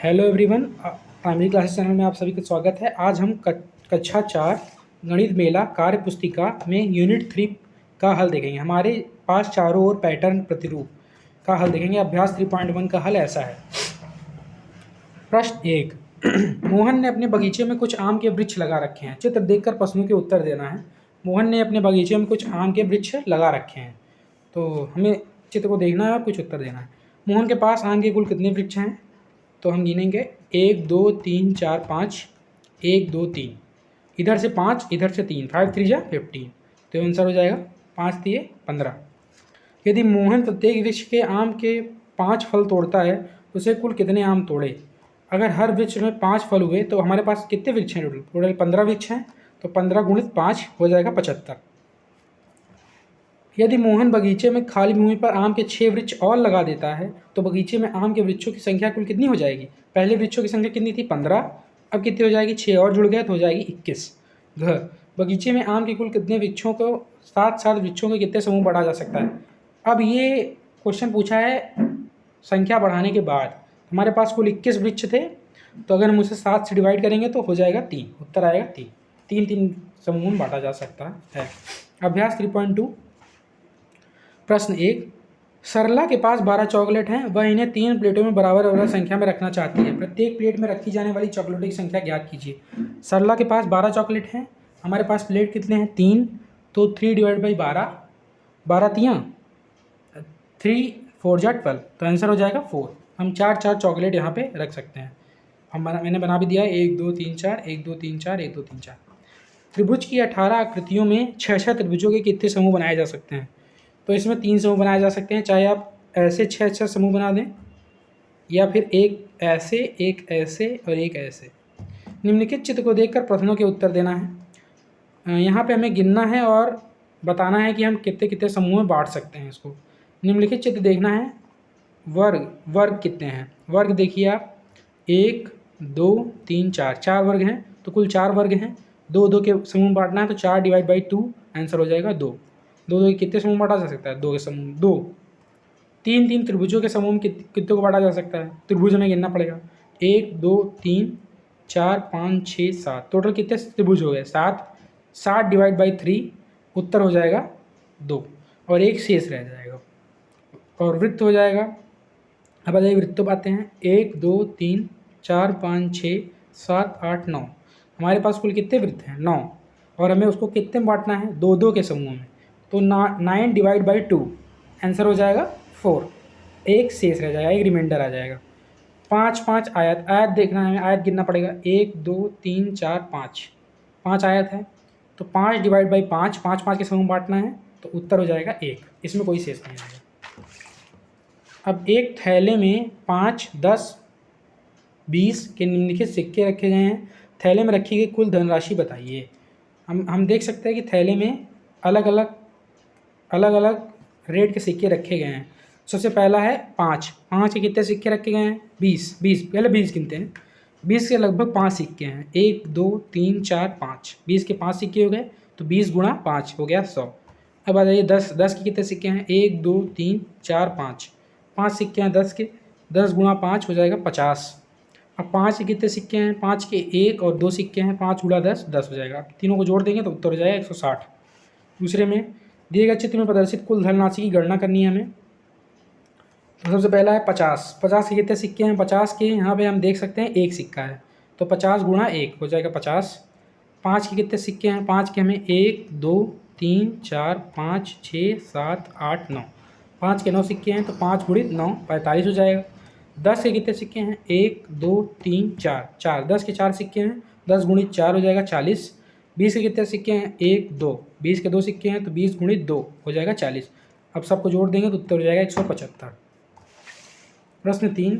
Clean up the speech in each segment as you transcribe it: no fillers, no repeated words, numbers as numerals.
Hello everyone, primary classes channel में आप सभी का स्वागत है। आज हम कक्षा 4 गणित मेला कार्य पुस्तिका में यूनिट 3 का हल देखेंगे। हमारे पास चारों ओर पैटर्न प्रतिरूप का हल देखेंगे। अभ्यास 3.1 का हल ऐसा है। प्रश्न 1। मोहन ने अपने बगीचे में कुछ आम के वृक्ष लगा रखे हैं। चित्र देखकर प्रश्नों के उत्तर देना है। मोहन ने अपने बगीचे में कुछ आम के वृक्ष लगा रखे हैं, तो हमें चित्र को देखना है और कुछ उत्तर देना है। मोहन के पास आम के कुल कितने वृक्ष हैं? तो हम गिनेंगे 1 2 3 4 5, 1 2 3, इधर से 5, इधर से 3, 5 3 जा 15, तो आंसर हो जाएगा 5 3 15। यदि मोहन प्रत्येक वृक्ष के आम के 5 फल तोड़ता है तो उसे कुल कितने आम तोड़े? अगर हर वृक्ष में 5 फल हुए तो हमारे पास कितने वृक्ष हैं? टोटल 15 वृक्ष हैं, तो 15 गुणित 5 हो जाएगा 75। यदि मोहन बगीचे में खाली भूमि पर आम के 6 वृक्ष और लगा देता है तो बगीचे में आम के वृक्षों की संख्या कुल कितनी हो जाएगी? पहले वृक्षों की संख्या कितनी थी? 15। अब कितनी हो जाएगी? 6 और जुड़ गया तो हो जाएगी 21। घ बगीचे में आम के कुल कितने वृक्षों को साथ साथ वृक्षों के कितने समूह बढ़ा जा सकता है? अब ये क्वेश्चन पूछा है संख्या बढ़ाने के बाद। हमारे पास कुल 21 वृक्ष थे, तो अगर हम उसे 7 से डिवाइड करेंगे तो हो जाएगा 3। उत्तर आएगा 3। 3 समूह में बांटा जा सकता है। अभ्यास 3.2। प्रश्न 1। सरला के पास 12 चॉकलेट हैं। वह इन्हें 3 प्लेटों में बराबर बराबर संख्या में रखना चाहती है। प्रत्येक प्लेट में रखी जाने वाली चॉकलेटों की संख्या ज्ञात कीजिए। सरला के पास 12 चॉकलेट हैं। हमारे पास प्लेट कितने हैं? 3, तो 3 डिवाइड बाई 12, 12 तियाँ 3 4 जा 12, तो आंसर हो जाएगा 4। हम 4 चॉकलेट यहाँ पे रख सकते हैं। मैंने बना भी दिया है 1 2 3 4, 1 2 3 4, 1 2 3 4। त्रिभुज की 18 आकृतियों में 6 त्रिभुजों के कितने समूह बनाए जा सकते हैं? तो इसमें 3 समूह बनाए जा सकते हैं, चाहे आप ऐसे 6 समूह बना दें या फिर एक ऐसे, एक ऐसे और एक ऐसे। निम्नलिखित चित्र को देखकर प्रश्नों के उत्तर देना है। यहाँ पे हमें गिनना है और बताना है कि हम कितने कितने समूह में बांट सकते हैं इसको। निम्नलिखित चित्र देखना है। वर्ग कितने हैं? वर्ग देखिए आप, 1 2 3 4, 4 वर्ग हैं, तो कुल 4 वर्ग हैं। 2 2 के समूह में बांटना है, तो 4 डिवाइड बाई 2, आंसर हो जाएगा 2। 2 2 के कितने समूह बांटा जा सकता है? 2 के समूह 2। 3 त्रिभुजों के समूह में कितने को बांटा जा सकता है? त्रिभुज में गिनना पड़ेगा। 1 2 3 4 5 6 7, टोटल कितने त्रिभुज हो गए? 7। 7 डिवाइड बाई 3, उत्तर हो जाएगा 2 और एक शेष रह जाएगा और वृत्त हो जाएगा। अब बताइए वृत्तों पाते हैं। 1 2 3 4 5 6 7 8 9, हमारे पास कुल कितने वृत्त हैं? 9, और हमें उसको कितने में बांटना है? 2 2 के समूह में, तो 9 डिवाइड बाई 2, आंसर हो जाएगा 4। एक शेष रह जाएगा, एक रिमाइंडर आ जाएगा। 5 आयत देखना है, आयत गिनना पड़ेगा। 1 2 3 4 5, 5 आयत है, तो 5 डिवाइड बाई 5, 5 के समूह में बांटना है, तो उत्तर हो जाएगा 1। इसमें कोई शेष नहीं आएगा। अब एक थैले में 5 10 20 के निम्नलिखित सिक्के रखे गए हैं। थैले में रखी गई कुल धनराशि बताइए। हम देख सकते हैं कि थैले में अलग अलग रेट के सिक्के रखे गए हैं। सबसे पहला है 5 के कितने सिक्के रखे गए हैं? 20 पहले 20 गिनते हैं। 20 के लगभग 5 सिक्के हैं। 1 2 3 4 5, 20 के 5 सिक्के हो गए, तो 20 गुणा 5 हो गया 100। अब आ जाइए 10 के कितने सिक्के हैं? 1 2 3 4 5 सिक्के हैं 10 के, 10 गुणा 5 हो जाएगा 50। अब 5 के कितने सिक्के हैं? 5 के 1 और 2 सिक्के हैं, 5 गुणा 10 10 हो जाएगा। तीनों को जोड़ देंगे तो उत्तर हो जाएगा 160। दूसरे में दिए गए चित्र में प्रदर्शित कुल धनराशि की गणना करनी है हमें। तो सबसे पहला है 50 के कितने सिक्के हैं? 50 के यहाँ पे हम देख सकते हैं एक सिक्का है, तो 50 गुणा 1 हो जाएगा 50। 5 के कितने सिक्के हैं? 5 के हमें 1 2 3 4 5 6 7 8 9, 5 के 9 सिक्के हैं, तो 5 गुणित 9 45 हो जाएगा। 10 के कितने सिक्के हैं? 1 2 3 4, 10 के 4 सिक्के हैं, 10 गुणित 4 हो जाएगा 40। 20 के कितने सिक्के हैं? 1 2, 20 के 2 सिक्के हैं, तो 20 गुणित 2 हो जाएगा 40। अब सबको जोड़ देंगे तो उत्तर हो जाएगा 175। प्रश्न 3।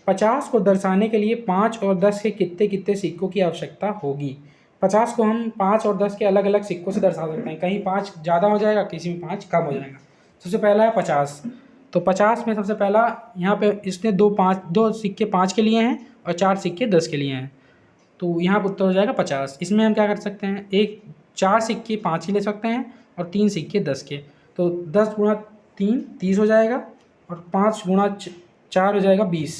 50 को दर्शाने के लिए 5 और 10 के कितने कितने सिक्कों की आवश्यकता होगी? 50 को हम 5 और 10 के अलग अलग सिक्कों से दर्शा सकते हैं। कहीं 5 ज़्यादा हो जाएगा, किसी में 5 कम हो जाएगा। सबसे पहला है 50, तो 50 में सबसे पहला यहाँ पे इसने दो सिक्के 5 के लिए हैं और 4 सिक्के 10 के लिए हैं, तो यहाँ पर उत्तर हो जाएगा 50। इसमें हम क्या कर सकते हैं? 4 सिक्के 5 ही ले सकते हैं और 3 सिक्के 10 के, तो 10 गुणा 3 30 हो जाएगा और 5 गुणा 4 हो जाएगा 20,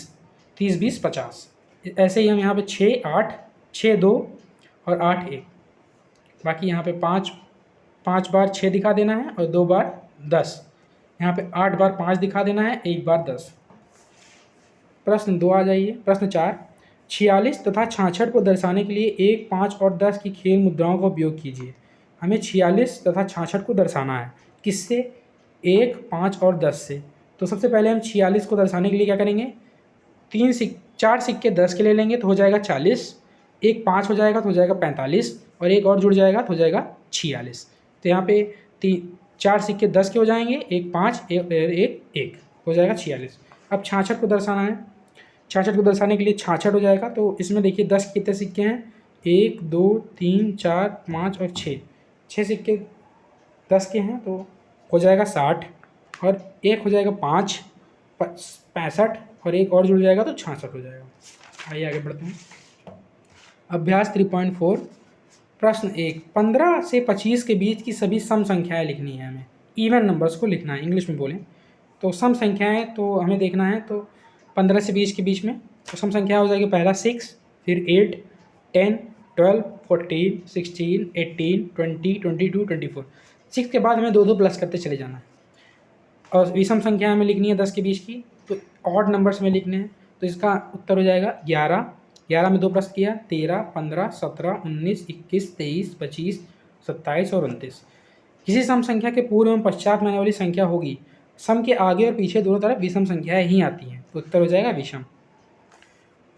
30 20 50। ऐसे ही हम यहाँ पे 6 8 6 2 और 8 1, बाकी यहाँ पे 5 बार 6 दिखा देना है और 2 बार 10। यहाँ पे 8 बार 5 दिखा देना है, 1 बार 10। प्रश्न 2 आ जाइए। प्रश्न 4, 46 तथा 66 को दर्शाने के लिए 1 5 और 10 की खेल मुद्राओं का उपयोग कीजिए। हमें 46 तथा 66 को दर्शाना है, किससे? 1 5 और 10 से। तो सबसे पहले हम 46 को दर्शाने के लिए क्या करेंगे, 4 सिक्के 10 के ले लेंगे तो हो जाएगा 40, एक 5 हो जाएगा तो हो जाएगा 45 और एक और जुड़ जाएगा तो हो जाएगा 46। तो यहाँ पे 4 सिक्के 10 के हो जाएंगे, एक 5 एक हो जाएगा 46। अब 66 को दर्शाना है, 66 को दर्शाने के लिए 66 हो जाएगा। तो इसमें देखिए 10 के कितने सिक्के हैं, 1 2 3 4 5 और 6 सिक्के 10 के हैं तो हो जाएगा 60 और एक हो जाएगा 5 65 और एक और जुड़ जाएगा तो 66 हो जाएगा। आइए आगे बढ़ते हैं। अभ्यास 3.4 प्रश्न 1, 15 से 25 के बीच की सभी सम संख्याएं लिखनी है। हमें इवन नंबर्स को लिखना है, इंग्लिश में बोलें तो सम संख्याएं तो हमें देखना है। तो 15 से 20 के बीच में तो सम संख्या हो जाएगी, पहला 6, फिर 8 10 12 14 16 18 20 22 24। 6 के बाद हमें 2 प्लस करते चले जाना है। और विषम संख्या हमें लिखनी है 10 के बीच की, तो ऑड नंबर्स में लिखने हैं। तो इसका उत्तर हो जाएगा 11, 11 में 2 प्लस किया 13 15 17 19 21 23 25 27 और 29। किसी सम संख्या के पूर्व एवं पश्चात में आने वाली संख्या होगी, सम के आगे और पीछे दोनों तरफ विषम संख्याएं ही आती हैं, तो उत्तर हो जाएगा विषम।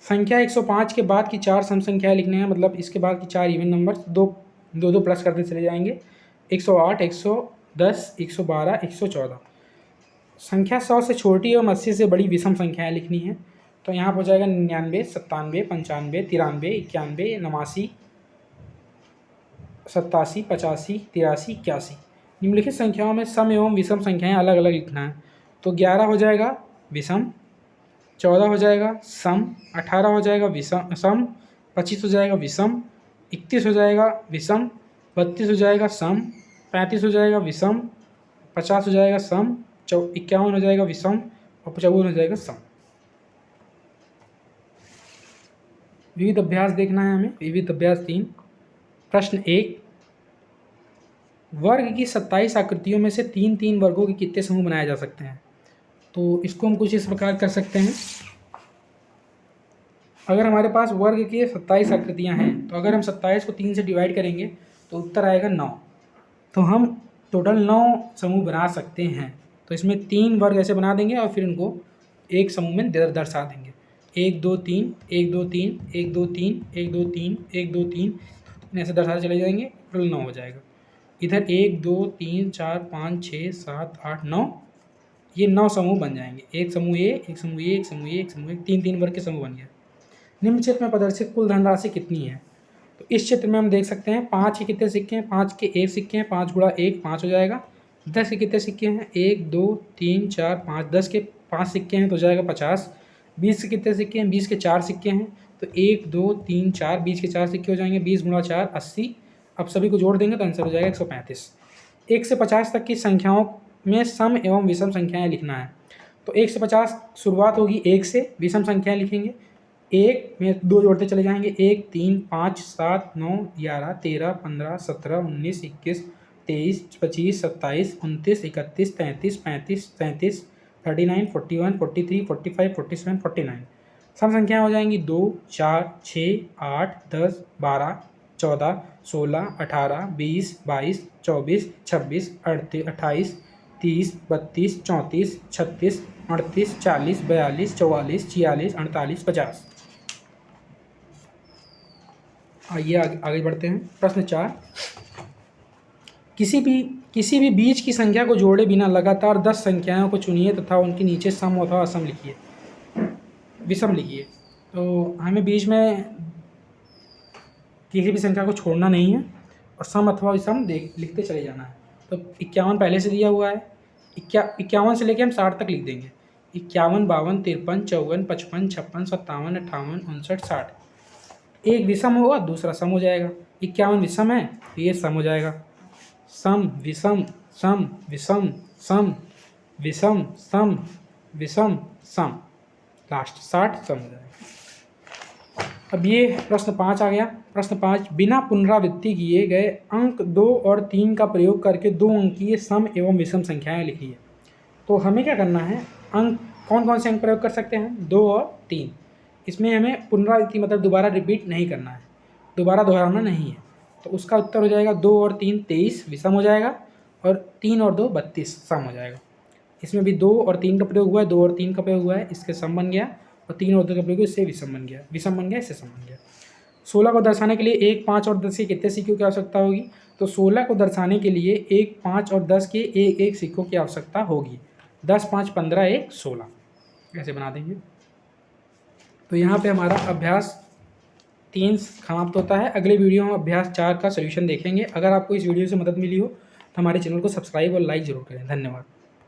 संख्या 105 के बाद की 4 सम संख्याएं लिखने हैं, मतलब इसके बाद की 4 इवन नंबर दो प्लस करते चले जाएंगे, 108 110 112 114। संख्या 100 से छोटी एवं 80 से बड़ी विषम संख्याएं लिखनी है। तो यहाँ पर हो जाएगा 99 97 95 93 91 89 87 85 83 81। निम्नलिखित संख्याओं में सम एवं विषम संख्याएं अलग अलग लिखना है। तो 11 हो जाएगा विषम, 14 हो जाएगा सम, 18 हो जाएगा विषम सम, 25 हो जाएगा विषम, 31 हो जाएगा विषम, 32 हो जाएगा सम, 35 हो जाएगा विषम, 50 हो जाएगा सम, 51 हो जाएगा विषम और 55 हो जाएगा सम। विविध अभ्यास देखना है हमें। विविध अभ्यास 3 प्रश्न 1, वर्ग की 27 आकृतियों में से 3 वर्गों के कितने समूह बनाए जा सकते हैं। तो इसको हम कुछ इस प्रकार कर सकते हैं। अगर हमारे पास वर्ग की 27 आकृतियां हैं तो अगर हम 27 को 3 से डिवाइड करेंगे तो उत्तर आएगा 9। तो हम टोटल 9 समूह बना सकते हैं। तो इसमें 3 वर्ग ऐसे बना देंगे और फिर उनको एक समूह में दर्शा देंगे, 1 2 3 1 2 3 1 2 3 1 2 3 1 2 3 ऐसे दर्शाते चले जाएंगे, टोटल 9 हो जाएगा। इधर 1 2 3 4 5 6 7 8 9, ये 9 समूह बन जाएंगे। एक समूह ए, एक समूह ए, एक समूह ए, एक समूह ए, 3 वर्ग के समूह बन गया। निम्न चित्र में प्रदर्शित कुल धनराशि कितनी है। तो इस चित्र में हम देख सकते हैं 5 के कितने सिक्के हैं, 5 के 1 सिक्के हैं, 5 गुणा 1 5 हो जाएगा। 10 के कितने सिक्के हैं, 1 2 3 4 5, 10 के 5 सिक्के हैं तो हो जाएगा 50। 20 के कितने सिक्के हैं, 20 के 4 सिक्के हैं तो 1 2 3 4, 20 के 4 सिक्के हो जाएंगे, 20 गुणा 4 80। अब सभी को जोड़ देंगे तो आंसर हो जाएगा 135। 1 से 50 तक की संख्याओं में सम एवं विषम संख्याएं लिखना है। तो 1 से 50 शुरुआत होगी 1 से, विषम संख्याएं लिखेंगे। 1 में 2 जोड़ते चले जाएंगे, 1 3 5 7 9 11 13 15 17 19 21 23 25 27 29 31 33 35 37 39 41 43 45 47 49। सम संख्या हो जाएंगी 2 4 6 8 10 12 14 16 18 20 22 24 26 28 30 32 34 36 38 40 42 44 46 48 50। आइए आगे बढ़ते हैं। प्रश्न 4, किसी भी बीज की संख्या को जोड़े बिना लगातार 10 संख्याओं को चुनिए तथा उनके नीचे सम अथवा असम लिखिए, विषम लिखिए। तो हमें बीच में किसी भी संख्या को छोड़ना नहीं है और सम अथवा विषम लिखते चले जाना है। तो 51 पहले से दिया हुआ है, 51 से लेकर हम 60 तक लिख देंगे। 51 52 53 54 55 56 57 58 59 60। एक विषम होगा दूसरा सम हो जाएगा। 51 विषम है तो ये सम हो जाएगा। सम विषम सम विषम सम विषम सम विषम सम, लास्ट 60 सम हो जाएगा। अब ये प्रश्न 5 आ गया। प्रश्न 5, बिना पुनरावृत्ति किए गए अंक 2 और 3 का प्रयोग करके 2 अंकीय सम एवं विषम संख्याएं लिखिए। तो हमें क्या करना है, अंक कौन कौन से अंक प्रयोग कर सकते हैं, 2 और 3। इसमें हमें पुनरावृत्ति मतलब दोबारा रिपीट नहीं करना है, दोबारा दोहराना नहीं है। तो उसका उत्तर हो जाएगा 2 और 3 23 विषम हो जाएगा, और 3 और 2 32 सम हो जाएगा। इसमें भी 2 और 3 का प्रयोग हुआ है, 2 और 3 का प्रयोग हुआ है, इसके सम बन गया, और 3 और 2 का प्रयोग इससे विषम बन गया, विषम बन गया, इससे सम बन गया। 16 को दर्शाने के लिए 1, 5 और 10 के कितने सिक्कों की आवश्यकता होगी, तो 16 को दर्शाने के लिए 1, 5 और 10 के एक एक सिक्कों की आवश्यकता होगी। 10, 5, 15, 1, 16 ऐसे बना देंगे। तो यहाँ पे हमारा अभ्यास 3 समाप्त होता है। अगले वीडियो में अभ्यास 4 का सोल्यूशन देखेंगे। अगर आपको इस वीडियो से मदद मिली हो तो हमारे चैनल को सब्सक्राइब और लाइक ज़रूर करें। धन्यवाद।